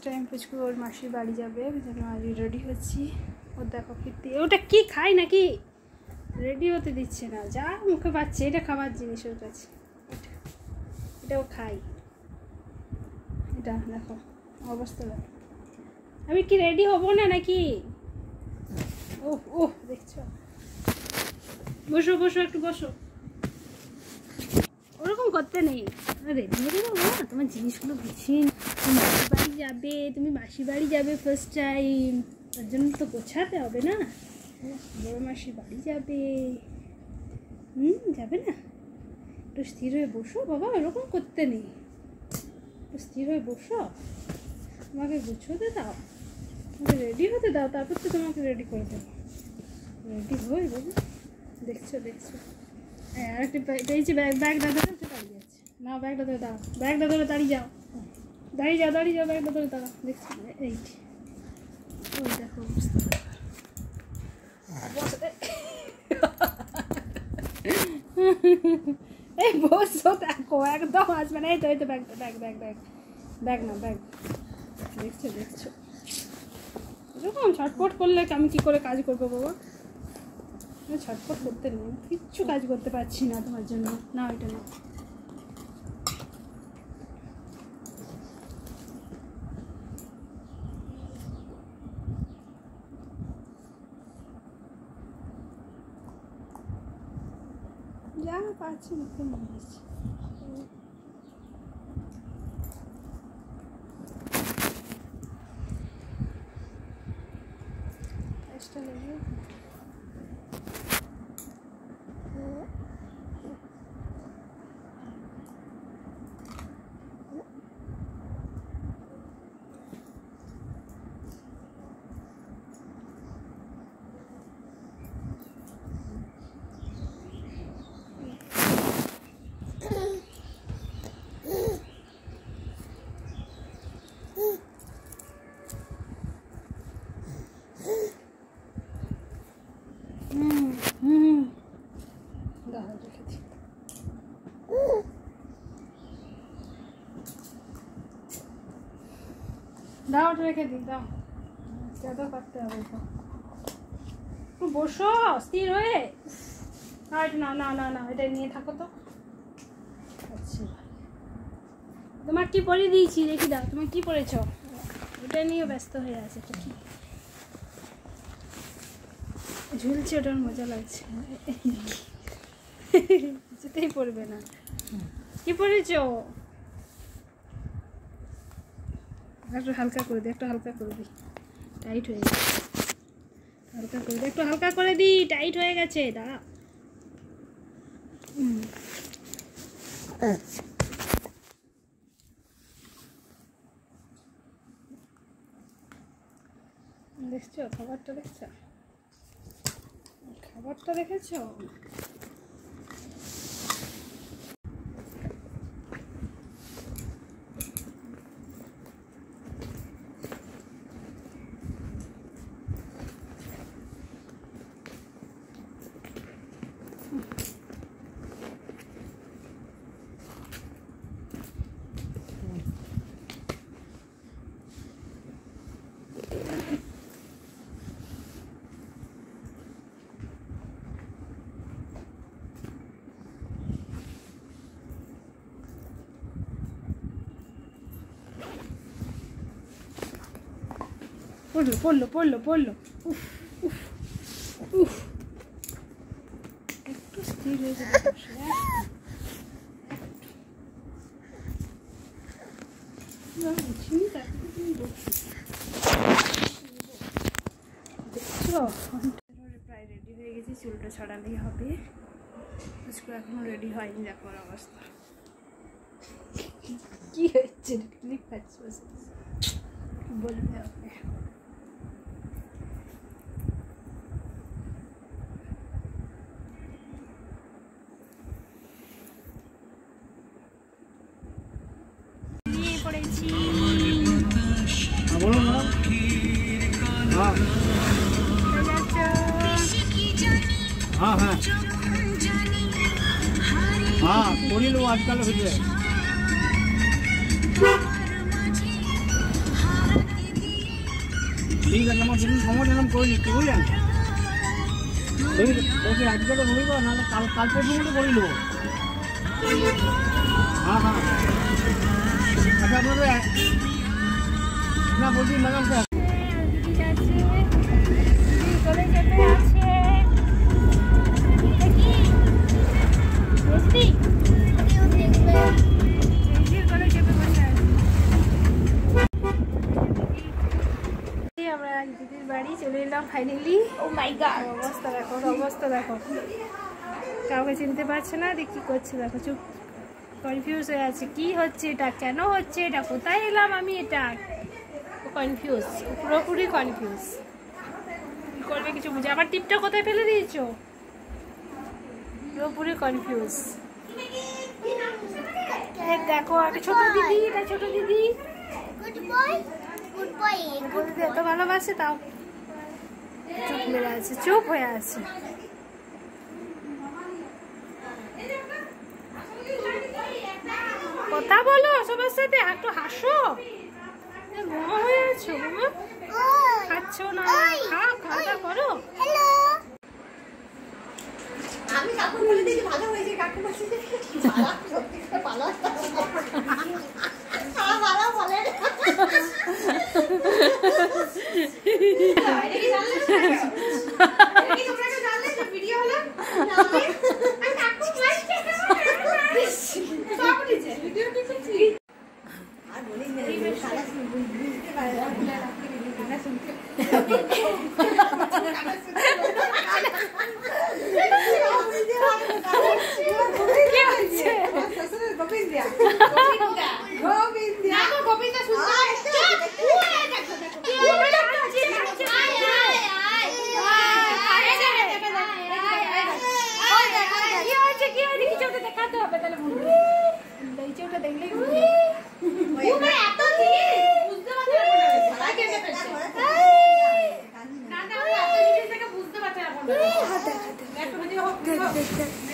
Time পুচকু ওর মাসির বাড়ি যাবে, যেন আজ রেডি হচ্ছি। ওর দেখো কীর্তি, ওটা কি খাই নাকি, রেডি হতে দিচ্ছে না, যা মুখে পাচ্ছে। এটা খাবার জিনিস ওর কাছে, এটাও খাই। এটা দেখো অবস্থা দেখো, আমি কি রেডি হবো না নাকি? ওহ ওহ, দেখছো? বসো বসো, একটু বসো। ওরকম করতে নেই, রেডি হয়ে যাবো না, তোমার জিনিসগুলো গুছিয়ে। তুমি মাসির বাড়ি যাবে, তুমি মাসির বাড়ি যাবে ফার্স্ট টাইম, তার জন্য তো গোছাতে হবে না। বড় মাসির বাড়ি যাবে, যাবে না? একটু স্থির হয়ে বসো বাবা, এরকম করতে নেই, একটু স্থির হয়ে বসো। তোমাকে গুছোতে দাও, তোমাকে রেডি হতে দাও, তারপর তো তোমাকে রেডি করে দেবো। রেডি হয়ে বাবু, দেখছো দেখছো? হ্যাঁ, আরেকটা পেয়েছি, ব্যাগটা ধরে দাঁড়িয়ে যাচ্ছে। না, ব্যাগটা ধরে দাঁড়াও, ব্যাগটা ধরে দাঁড়িয়ে যাও, দাঁড়িয়ে যাও, দাঁড়িয়ে যাও, ব্যাগটা ধরে দাঁড়াও। দেখছি এইটি, ওই দেখো অবস্থা। এই বসো, দেখো একদম আসবে না। এই তো এই তো ব্যাগটা, ব্যাগ ব্যাগ ব্যাগ ব্যাগ না, ব্যাগ। দেখছো দেখছো? এরকম ছটফট করলে আমি কি করে কাজ করবো বাবা? ছটফট করতে নেই, কিচ্ছু কাজ করতে পারছি না তোমার জন্য। না, ওইটা না। যা পাচ্ছি মুখে মরেছি। চেষ্টা লেগে দাও, রেখে দিই, দাও। চাদর পাততে হবে তো, একটু বসো স্থির হয়ে। না না না না, এটা নিয়ে থাকো তো। আচ্ছা, তোমার কি পরিয়ে দিয়েছি দেখি, দাও তুমি কি পরেছ, ওটা নিয়ে ব্যস্ত হয়ে আছে। এটা কি ঝুলছে, ওটার মজা লাগছে, যেতেই পড়বে না। কি পরেছ? একটু হালকা করে দিই, একটু হালকা করে দিই, টাইট হয়ে গেছে। হালকা করে দিই, একটু হালকা করে দিই, টাইট হয়ে গেছে। দাঁড়া, দেখছো খাবারটা, দেখছো খাবারটা, দেখেছো? পড়লো পড়লো পড়লো পড়লো। উফ উফ উফ, একটু স্থির হয়ে যাবে। দেখছো প্রায় রেডি হয়ে গেছি, চুলটা ছড়ালেই হবে। এখনো রেডি হয়নি, দেখো অবস্থা কি হচ্ছে, বলতে হবে। পড়েছি हाँ हाँ हाँ थोड़ी लो आजकल ঠিক আছে, আমার যেদিন সময় দিলাম করে নিচ্ছি, বুঝলেন? দেখি আজকে তো রবিবার, নাহলে কাল পরশু মধ্যে করে নেবো। হ্যাঁ হ্যাঁ, আচ্ছা আপনাদের না বলছি ম্যাডাম স্যার আমরা দিদির বাড়ি চলে এলাম ফাইনালি। ও মাই গড, অবস্থা দেখো, অবস্থা দেখো, কাউকে চিনতে পারছে না, দেখ কি করছে দেখো, চুপ কনফিউজ হয়ে আছে, কি হচ্ছে এটা, কেন হচ্ছে এটা, কোথায় এলাম আমি, এটা কনফিউজ, পুরোপুরি কনফিউজ, কি করবে কিছু বুঝে। আবার টিপটা কোথায় ফেলে দিয়েছো, পুরোপুরি কনফিউজ। দেখো আগে ছোট দিদি, এটা ছোট দিদি, এত ভালোবাসে তাও চুপ মেরে আছে, চুপ হয়ে আছে। কথা বলো সবার সাথে, একটু হাসো, হয়ে আছো খাচ্ছ না, খাওয়া করো। আমি কাকু বলে দিয়েছি ভালো হয়েছে, কাকু বলছে যে সত্যি করে ভালো ভালো বলে ভিডিও হলো আর বলিস বুঝতে পারছে না।